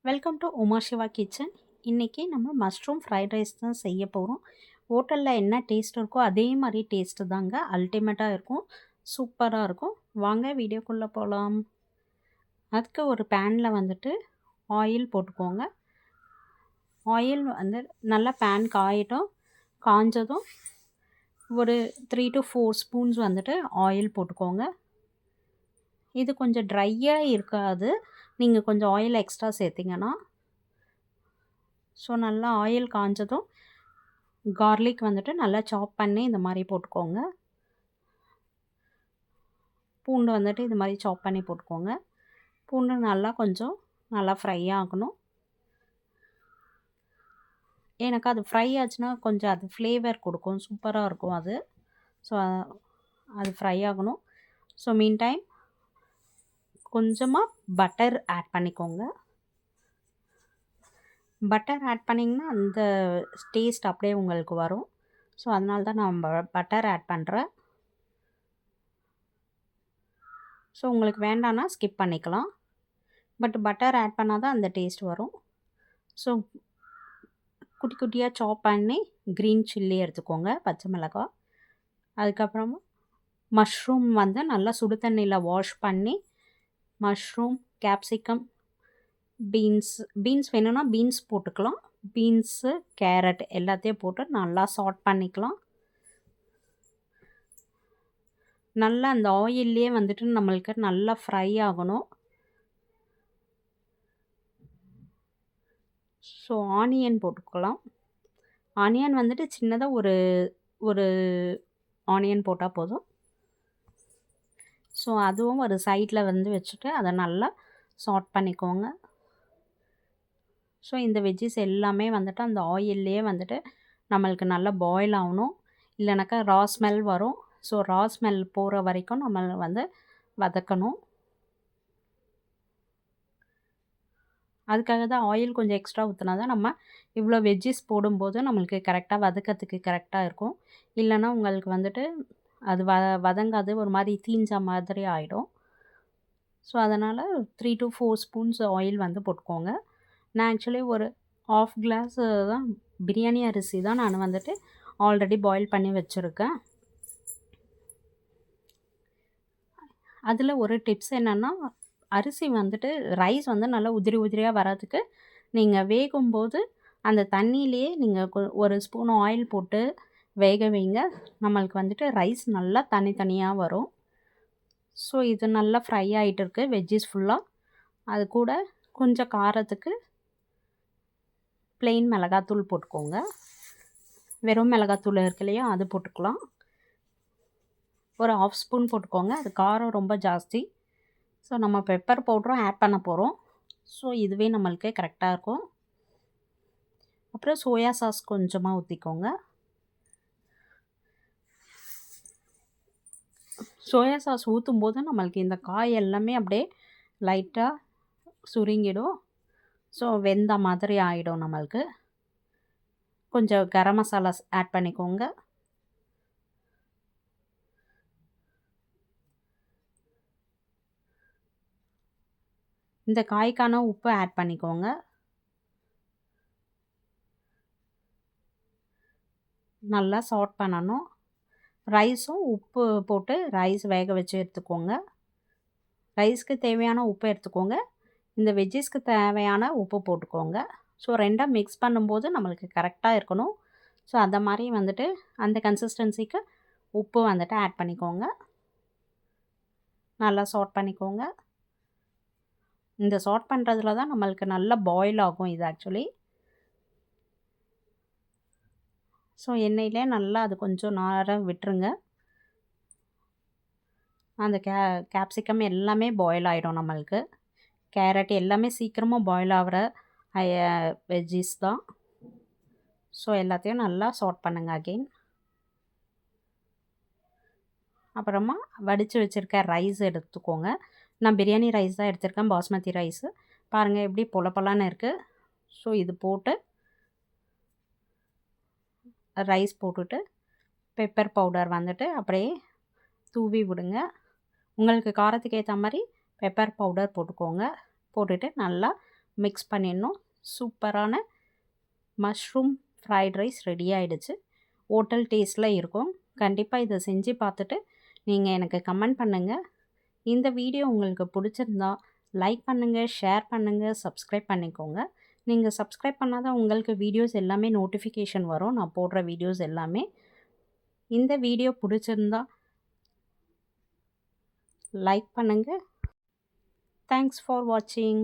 Welcome to Uma Siva kitchen. இன்றைக்கி நம்ம mushroom fried rice தான் செய்ய போகிறோம். ஹோட்டலில் என்ன டேஸ்ட் இருக்கோ அதே மாதிரி டேஸ்ட்டு தாங்க. அல்டிமேட்டாக இருக்கும், சூப்பராக இருக்கும். வாங்க வீடியோக்குள்ளே போகலாம். அதுக்கு ஒரு பேனில் வந்துட்டு ஆயில் போட்டுக்கோங்க. ஆயில் வந்து நல்லா பேன் காயட்டும். காஞ்சதும் ஒரு 3 to 4 ஸ்பூன்ஸ் வந்துட்டு ஆயில் போட்டுக்கோங்க. இது கொஞ்சம் ட்ரையாக இருக்காது, நீங்கள் கொஞ்சம் ஆயில் எக்ஸ்ட்ரா சேர்த்திங்கன்னா. ஸோ நல்லா ஆயில் காஞ்சதும் கார்லிக் வந்துட்டு நல்லா சாப் பண்ணி இந்த மாதிரி போட்டுக்கோங்க. பூண்டு வந்துட்டு இது மாதிரி சாப் பண்ணி போட்டுக்கோங்க. பூண்டு நல்லா ஃப்ரை ஆகணும். எனக்கு அது ஃப்ரை ஆச்சுன்னா கொஞ்சம் அது ஃப்ளேவர் கொடுக்கும், சூப்பராக இருக்கும் அது. ஸோ அது ஃப்ரை ஆகணும். ஸோ மீன் டைம் கொஞ்சமாக பட்டர் ஆட் பண்ணிக்கோங்க. பட்டர் ஆட் பண்ணிங்கன்னா அந்த டேஸ்ட் அப்படியே உங்களுக்கு வரும். ஸோ அதனால தான் நான் பட்டர் ஆட் பண்ணுறேன். ஸோ உங்களுக்கு வேண்டான்னா ஸ்கிப் பண்ணிக்கலாம். பட் பட்டர் ஆட் பண்ணால் தான் அந்த டேஸ்ட் வரும். ஸோ குட்டி குட்டியாக சாப் பண்ணி க்ரீன் சில்லி எடுத்துக்கோங்க, பச்சை மிளகாய். அதுக்கப்புறமா மஷ்ரூம் வந்து நல்லா சுடு தண்ணியில் வாஷ் பண்ணி மஷ்ரூம், கேப்சிகம், பீன்ஸ் வேணும்னா பீன்ஸ் போட்டுக்கலாம். பீன்ஸு, கேரட் எல்லாத்தையும் போட்டு நல்லா சாட் பண்ணிக்கலாம். நல்லா அந்த ஆயில்லையே வந்துட்டு நம்மளுக்கு நல்லா ஃப்ரை ஆகணும். ஸோ ஆனியன் போட்டுக்கலாம். ஆனியன் வந்துட்டு சின்னதாக ஒரு ஆனியன் போட்டால் போதும். ஸோ அதுவும் ஒரு சைடில் வந்து வச்சுட்டு அதை நல்லா சாட் பண்ணிக்கோங்க. ஸோ இந்த வெஜ்ஜிஸ் எல்லாமே வந்துட்டு அந்த ஆயில்லையே வந்துட்டு நம்மளுக்கு நல்லா பாயில் ஆகணும். இல்லைனாக்கா ரா ஸ்மெல் வரும். ஸோ ரா ஸ்மெல் போகிற வரைக்கும் நம்ம வந்து வதக்கணும். அதுக்காக தான் ஆயில் கொஞ்சம் எக்ஸ்ட்ரா ஊற்றினா தான் நம்ம இவ்வளோ வெஜ்ஜிஸ் போடும்போது நம்மளுக்கு கரெக்டாக வதக்கிறதுக்கு கரெக்டாக இருக்கும். இல்லைன்னா உங்களுக்கு வந்துட்டு அது வதங்காது, ஒரு மாதிரி தீஞ்ச மாதிரி ஆகிடும். ஸோ அதனால் 3 to 4 ஸ்பூன்ஸ் ஆயில் வந்து போட்டுக்கோங்க. நான் ஆக்சுவலி ஒரு 1/2 கிளாஸ் தான் பிரியாணி அரிசி தான் நான் வந்துட்டு ஆல்ரெடி பாயில் பண்ணி வச்சுருக்கேன். அதில் ஒரு டிப்ஸ் என்னென்னா, அரிசி வந்துட்டு ரைஸ் வந்து நல்லா உதிரி உதிரியாக வர்றதுக்கு நீங்கள் வேகும்போது அந்த தண்ணியிலேயே நீங்கள் ஒரு ஸ்பூன் ஆயில் போட்டு வேக வைங்க. நம்மளுக்கு வந்துட்டு ரைஸ் நல்லா தனித்தனியாக வரும். ஸோ இது நல்லா ஃப்ரை ஆகிட்டு இருக்குது வெஜ்ஜிஸ் ஃபுல்லாக. அது கூட கொஞ்சம் காரத்துக்கு ப்ளெயின் மிளகாத்தூள் போட்டுக்கோங்க. வெறும் மிளகாத்தூள் இருக்கு இல்லையா, அது போட்டுக்கலாம். ஒரு 1/2 ஸ்பூன் போட்டுக்கோங்க. அது காரம் ரொம்ப ஜாஸ்தி. ஸோ நம்ம பெப்பர் பவுடரும் ஆட் பண்ண போகிறோம். ஸோ இதுவே நம்மளுக்கு கரெக்டாக இருக்கும். அப்புறம் சோயா சாஸ் கொஞ்சமாக ஊற்றிக்கோங்க. சோயா சாஸ் ஊற்றும்போது நம்மளுக்கு இந்த காய் எல்லாமே அப்படியே லைட்டாக சுருங்கிடும். ஸோ வெந்த மாதிரி ஆகிடும் நம்மளுக்கு. கொஞ்சம் கரம் மசாலாஸ் ஆட் பண்ணிக்கோங்க. இந்த காய்க்கான உப்பு ஆட் பண்ணிக்கோங்க. நல்லா சாட் பண்ணணும். ரைஸும் உப்பு போட்டு ரைஸ் வேக வச்சு எடுத்துக்கோங்க. ரைஸ்க்கு தேவையான உப்பு எடுத்துக்கோங்க. இந்த வெஜ்ஜிஸ்க்கு தேவையான உப்பு போட்டுக்கோங்க. ஸோ ரெண்டாக மிக்ஸ் பண்ணும்போது நம்மளுக்கு கரெக்டாக இருக்கணும். ஸோ அந்த மாதிரி வந்துட்டு அந்த கன்சிஸ்டன்சிக்கு உப்பு வந்துட்டு ஆட் பண்ணிக்கோங்க. நல்லா சாட் பண்ணிக்கோங்க. இந்த சாட் பண்ணுறதுல தான் நம்மளுக்கு நல்லா பாயில் ஆகும் இது ஆக்சுவலி. ஸோ எண்ணெயிலே நல்லா அது கொஞ்சம் நேரம் விட்டுருங்க. அந்த கேப்சிகம் எல்லாமே பாயில் ஆகிடும் நம்மளுக்கு. கேரட் எல்லாமே சீக்கிரமாக பாயில் ஆகிற வெஜ்ஜிஸ் தான். ஸோ எல்லாத்தையும் நல்லா சாட் பண்ணுங்க அகெயின். அப்புறமா வடித்து வச்சுருக்க ரைஸ் எடுத்துக்கோங்க. நான் பிரியாணி ரைஸ் தான் எடுத்திருக்கேன், பாஸ்மதி ரைஸு. பாருங்கள் எப்படி பொலப்பொலான்னு இருக்குது. ஸோ இது போட்டு ரைஸ் போட்டுட்டு பெப்பர் பவுடர் வந்துட்டு அப்படியே தூவி விடுங்க. உங்களுக்கு காரத்துக்கு ஏற்ற மாதிரி பெப்பர் பவுடர் போட்டுக்கோங்க. போட்டுட்டு நல்லா மிக்ஸ் பண்ணிடணும். சூப்பரான மஷ்ரூம் ஃப்ரைட் ரைஸ் ரெடி ஆகிடுச்சு. ஹோட்டல் டேஸ்ட்டில் இருக்கும். கண்டிப்பாக இதை செஞ்சு பார்த்துட்டு நீங்கள் எனக்கு கமெண்ட் பண்ணுங்கள். இந்த வீடியோ உங்களுக்கு பிடிச்சிருந்தா லைக் பண்ணுங்கள், ஷேர் பண்ணுங்கள், சப்ஸ்கிரைப் பண்ணிக்கோங்க. நீங்கள் சப்ஸ்கிரைப் பண்ணாதான் உங்களுக்கு வீடியோஸ் எல்லாமே நோட்டிஃபிகேஷன் வரும், நான் போடுற வீடியோஸ் எல்லாமே. இந்த வீடியோ பிடிச்சிருந்தா லைக் பண்ணுங்கள். தேங்க்ஸ் ஃபார் வாட்சிங்.